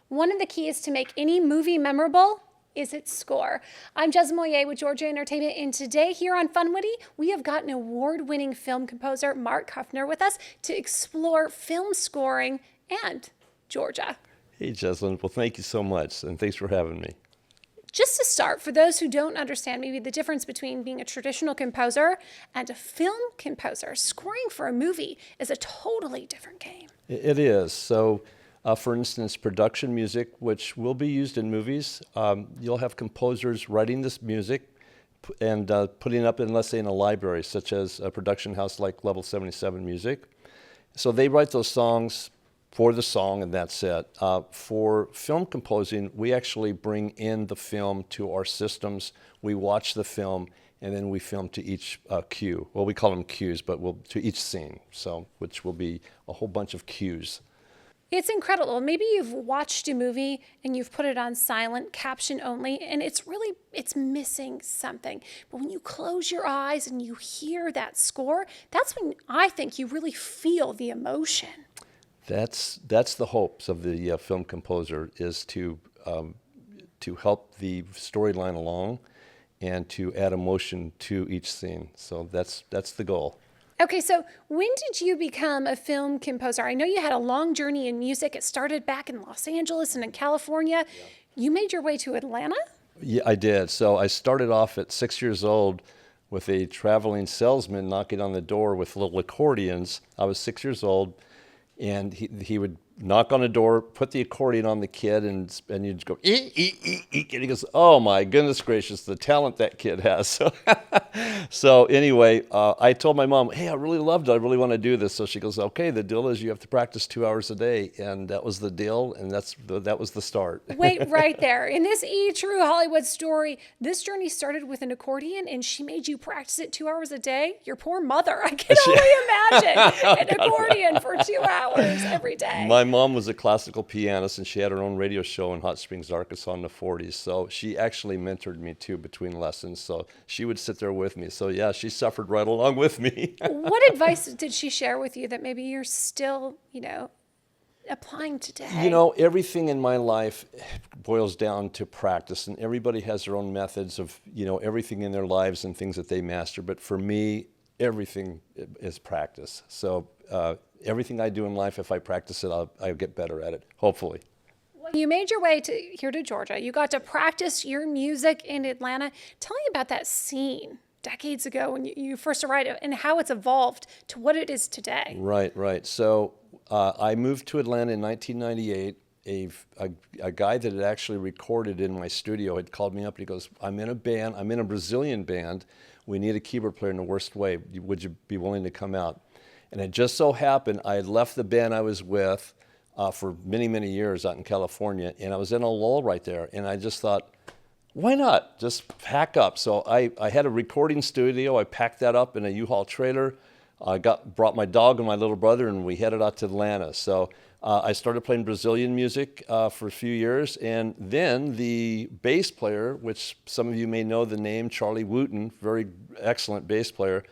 One of the keys to make any movie memorable is its score. I'm Jez Moyer with Georgia Entertainment, and today here on Funwitty, we have got an award-winning film composer, Mark Kueffner, with us to explore film scoring and Georgia. Hey, Jeslyn. Well, thank you so much, and thanks for having me. Just to start, for those who don't understand maybe the difference between being a traditional composer and a film composer, scoring for a movie is a totally different game. It is. So, for instance, production music, which will be used in movies, you'll have composers writing this music and putting it up in, let's say, in a library, such as a production house like Level 77 Music. So they write those songs for the song, and that's it. For film composing, we actually bring in the film to our systems. We watch the film, and then we film to each cue. Well, we call them cues, but to each scene, so which will be a whole bunch of cues. It's incredible. Maybe you've watched a movie and you've put it on silent, caption only, and it's missing something. But when you close your eyes and you hear that score, that's when I think you really feel the emotion. That's the hopes of the film composer, is to help the storyline along and to add emotion to each scene. So that's the goal. Okay, so when did you become a film composer? I know you had a long journey in music. It started back in Los Angeles and in California. Yeah. You made your way to Atlanta? Yeah, I did. So I started off at 6 years old with a traveling salesman knocking on the door with little accordions. I was 6 years old. And he would knock on the door, put the accordion on the kid, and you'd go, eek, eek, eek, eek. And he goes, oh my goodness gracious, the talent that kid has. So anyway, I told my mom, hey, I really loved it. I really want to do this. So she goes, okay, the deal is you have to practice 2 hours a day. And that was the deal, and that was the start. Wait, right there. In this true Hollywood story, this journey started with an accordion, and she made you practice it 2 hours a day? Your poor mother. I can only imagine an accordion for 2 hours every day. My mom was a classical pianist, and she had her own radio show in Hot Springs, Arkansas in the 40s. So she actually mentored me too between lessons. So she would sit there with me. So yeah, she suffered right along with me. What advice did she share with you that maybe you're still, applying today? Everything in my life boils down to practice, and everybody has their own methods of, everything in their lives and things that they master. But for me, everything is practice. So everything I do in life, if I practice it, I'll get better at it, hopefully. Well, you made your way here to Georgia. You got to practice your music in Atlanta. Tell me about that scene decades ago when you first arrived and how it's evolved to what it is today. Right. So I moved to Atlanta in 1998. A guy that had actually recorded in my studio had called me up and he goes, I'm in a band, I'm in a Brazilian band. We need a keyboard player in the worst way. Would you be willing to come out? And it just so happened I had left the band I was with for many, many years out in California, and I was in a lull right there, and I just thought, why not just pack up? So I had a recording studio. I packed that up in a U-Haul trailer. I brought my dog and my little brother, and we headed out to Atlanta. So I started playing Brazilian music for a few years, and then the bass player, which some of you may know the name, Charlie Wooten, very excellent bass player,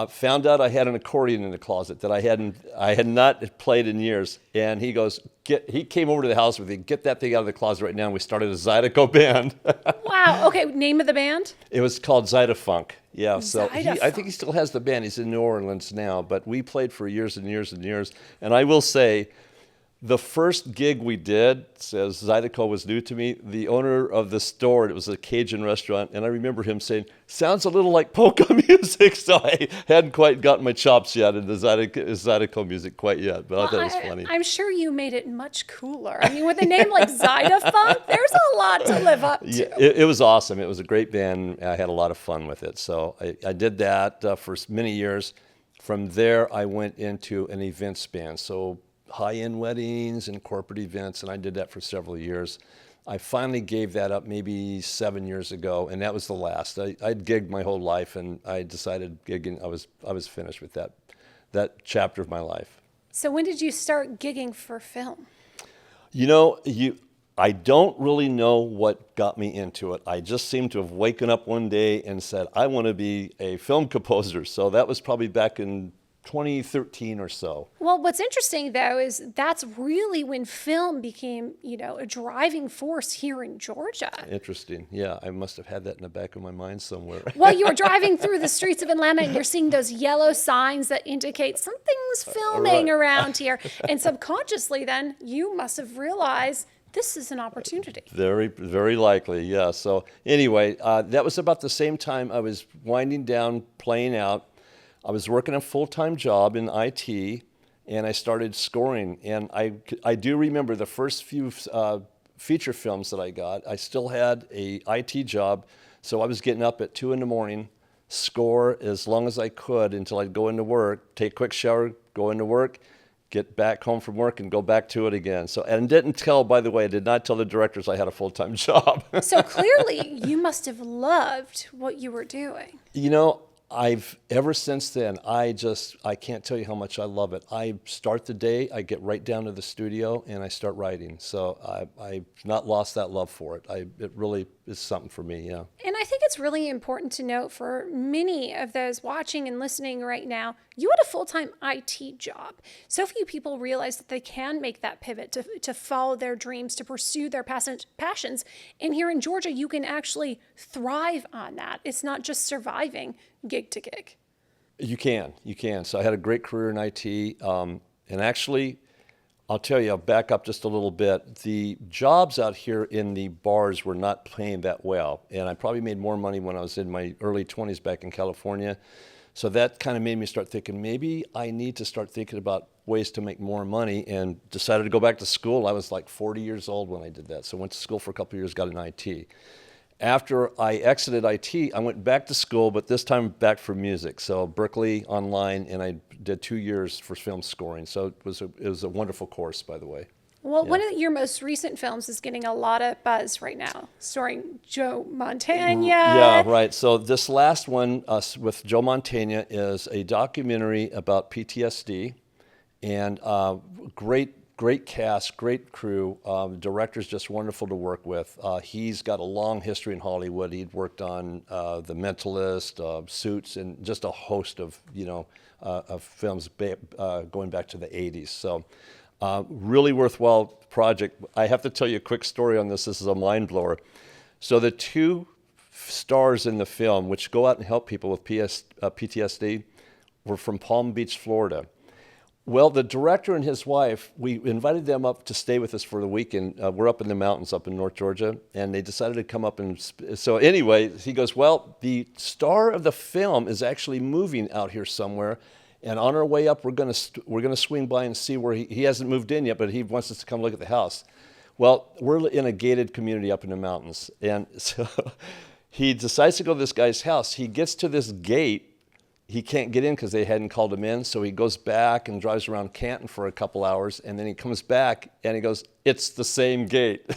found out I had an accordion in the closet that I had not played in years, and he goes, he came over to the house with me, get that thing out of the closet right now, and we started a Zydeco band. Wow. Okay. Name of the band? It was called Zydafunk. Yeah. So Zydafunk. I think he still has the band. He's in New Orleans now, but we played for years and years and years. And I will say, the first gig we did, as Zydeco was new to me, the owner of the store, it was a Cajun restaurant, and I remember him saying, sounds a little like polka music, so I hadn't quite gotten my chops yet in the Zydeco music quite yet, but I thought it was funny. I'm sure you made it much cooler. I mean, with a name like Zydafunk, there's a lot to live up to. Yeah, it was awesome. It was a great band. I had a lot of fun with it, so I did that for many years. From there, I went into an events band, so high-end weddings and corporate events, and I did that for several years. I finally gave that up maybe 7 years ago, and that was the last. I'd gigged my whole life, and I decided gigging, I was finished with that chapter of my life. So when did you start gigging for film? I don't really know what got me into it. I just seemed to have waken up one day and said, I want to be a film composer. So that was probably back in 2013 or so. Well, what's interesting though is that's really when film became, a driving force here in Georgia. Interesting. Yeah, I must have had that in the back of my mind somewhere. Well, you were driving through the streets of Atlanta and you're seeing those yellow signs that indicate something's filming around here. And subconsciously then you must have realized this is an opportunity. Very, very likely, yeah. So anyway, that was about the same time I was winding down, playing out. I was working a full-time job in IT, and I started scoring. And I do remember the first few feature films that I got. I still had a IT job, so I was getting up at 2 a.m, score as long as I could until I'd go into work, take a quick shower, go into work, get back home from work, and go back to it again. So, and by the way, I did not tell the directors I had a full-time job. So clearly, you must have loved what you were doing. Ever since then, I can't tell you how much I love it. I start the day, I get right down to the studio, and I start writing. So I've not lost that love for it. It really is something for me, yeah. And I think it's really important to note for many of those watching and listening right now, you had a full-time IT job. So few people realize that they can make that pivot to follow their dreams, to pursue their passions. And here in Georgia, you can actually thrive on that. It's not just surviving gig to gig. You can. So I had a great career in IT. And actually, I'll tell you, I'll back up just a little bit. The jobs out here in the bars were not paying that well. And I probably made more money when I was in my early 20s back in California. So that kind of made me start thinking, maybe I need to start thinking about ways to make more money, and decided to go back to school. I was like 40 years old when I did that. So I went to school for a couple of years, got an IT. After I exited IT, I went back to school, but this time back for music. So Berkeley online, and I did 2 years for film scoring. So it was a wonderful course, by the way. Well, one of your most recent films is getting a lot of buzz right now, starring Joe Montana. Yeah, right. So this last one with Joe Montana is a documentary about PTSD, and great cast, great crew. The director's just wonderful to work with. He's got a long history in Hollywood. He'd worked on The Mentalist, Suits, and just a host of of films going back to the 80s. So really worthwhile project. I have to tell you a quick story on this. This is a mind blower. So the two stars in the film, which go out and help people with PTSD, were from Palm Beach, Florida. Well, the director and his wife, we invited them up to stay with us for the weekend. We're up in the mountains up in North Georgia, and they decided to come up. And so anyway, he goes, well, the star of the film is actually moving out here somewhere, and on our way up, we're gonna swing by and see where he hasn't moved in yet, but he wants us to come look at the house. Well, we're in a gated community up in the mountains, and so he decides to go to this guy's house. He gets to this gate. He can't get in because they hadn't called him in, so he goes back and drives around Canton for a couple hours, and then he comes back and he goes, it's the same gate.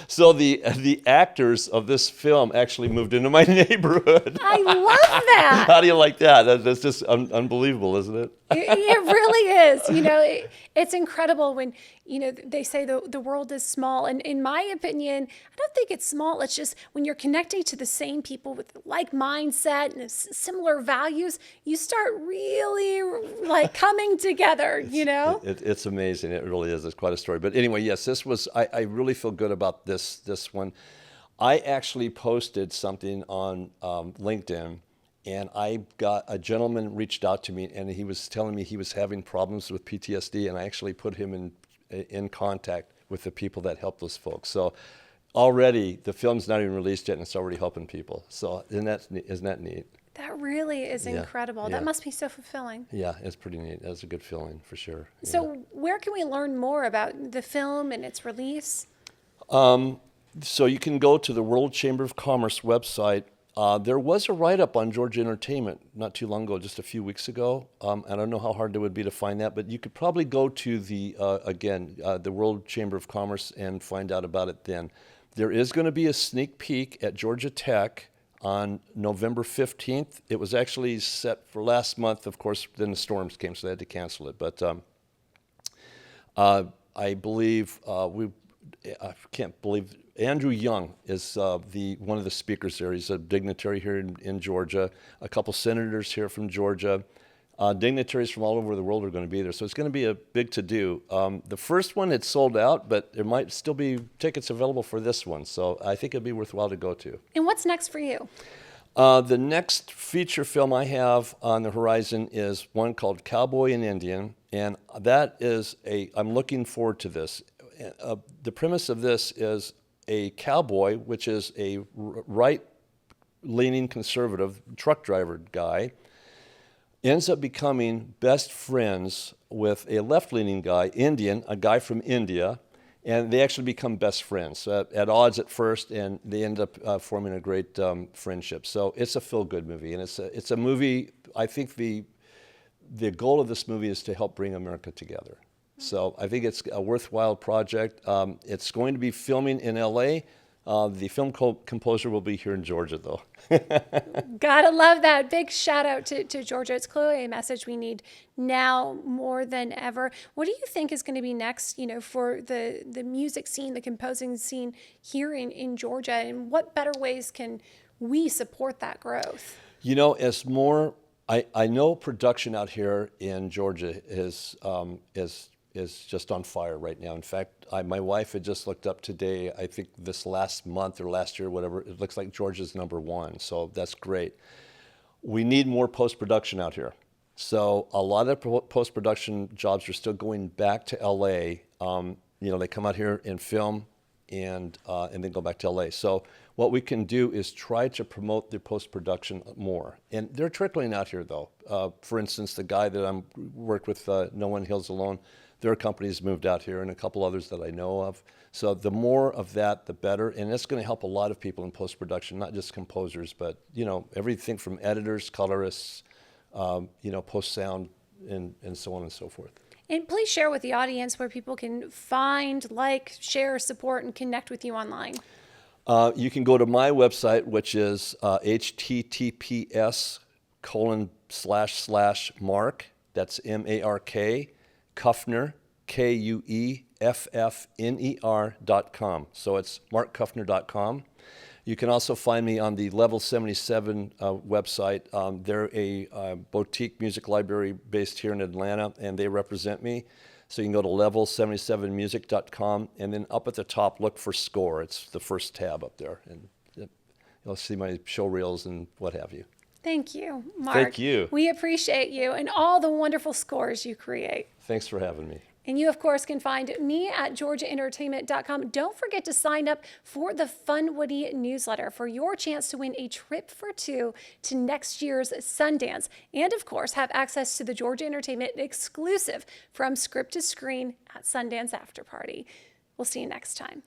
So the actors of this film actually moved into my neighborhood. I love that. How do you like that? That's just unbelievable, isn't it? It really is. It's incredible when, they say the world is small. And in my opinion, I don't think it's small. It's just when you're connecting to the same people with like mindset and similar values, you start really like coming together, It's amazing. It really is. It's quite a story. But anyway, yes, I really feel good about this one. I actually posted something on LinkedIn, and I got a gentleman reached out to me, and he was telling me he was having problems with PTSD, and I actually put him in contact with the people that help those folks. So already the film's not even released yet, and it's already helping people. So isn't that neat? That really is incredible. Yeah. That must be so fulfilling. Yeah, it's pretty neat. That's a good feeling for sure. So where can we learn more about the film and its release? So you can go to the World Chamber of Commerce website. There was a write-up on Georgia Entertainment not too long ago, just a few weeks ago. I don't know how hard it would be to find that, but you could probably go to the World Chamber of Commerce and find out about it then. There is going to be a sneak peek at Georgia Tech on November 15th. It was actually set for last month. Of course, then the storms came, so they had to cancel it. But I believe I can't believe Andrew Young is one of the speakers there. He's a dignitary here in Georgia. A couple senators here from Georgia. Dignitaries from all over the world are going to be there, so it's going to be a big to-do. The first one, it's sold out, but there might still be tickets available for this one, so I think it'd be worthwhile to go to. And what's next for you? The next feature film I have on the horizon is one called Cowboy and Indian, and that is I'm looking forward to this. The premise of this is a cowboy, which is a right-leaning conservative truck driver guy, ends up becoming best friends with a left-leaning guy, Indian, a guy from India, and they actually become best friends at odds at first, and they end up forming a great friendship. So it's a feel-good movie, and it's a movie. I think the goal of this movie is to help bring America together. So I think it's a worthwhile project. It's going to be filming in L.A. The film composer will be here in Georgia, though. Gotta love that. Big shout out to Georgia. It's clearly a message we need now more than ever. What do you think is going to be next, for the music scene, the composing scene here in Georgia, and what better ways can we support that growth? As more, I know production out here in Georgia is just on fire right now. In fact, my wife had just looked up today, I think this last month or last year, whatever, it looks like Georgia's #1, so that's great. We need more post-production out here. So a lot of post-production jobs are still going back to LA. They come out here and film and then go back to LA. So what we can do is try to promote the post-production more. And they're trickling out here, though. For instance, the guy that I'm worked with, No One Heals Alone, their company's moved out here, and a couple others that I know of. So the more of that, the better. And it's going to help a lot of people in post-production, not just composers, but everything from editors, colorists, post-sound, and so on and so forth. And please share with the audience where people can find, share, support, and connect with you online. You can go to my website, which is https://mark, that's MARK, Kueffner, KUEFFNER.com. So it's markkueffner.com. You can also find me on the Level 77 website. They're a boutique music library based here in Atlanta, and they represent me. So you can go to level77music.com, and then up at the top, look for SCORE. It's the first tab up there, and you'll see my show reels and what have you. Thank you, Mark. Thank you. We appreciate you and all the wonderful scores you create. Thanks for having me. And you, of course, can find me at georgiaentertainment.com. Don't forget to sign up for the Funwoody newsletter for your chance to win a trip for two to next year's Sundance. And, of course, have access to the Georgia Entertainment exclusive From Script to Screen at Sundance After Party. We'll see you next time.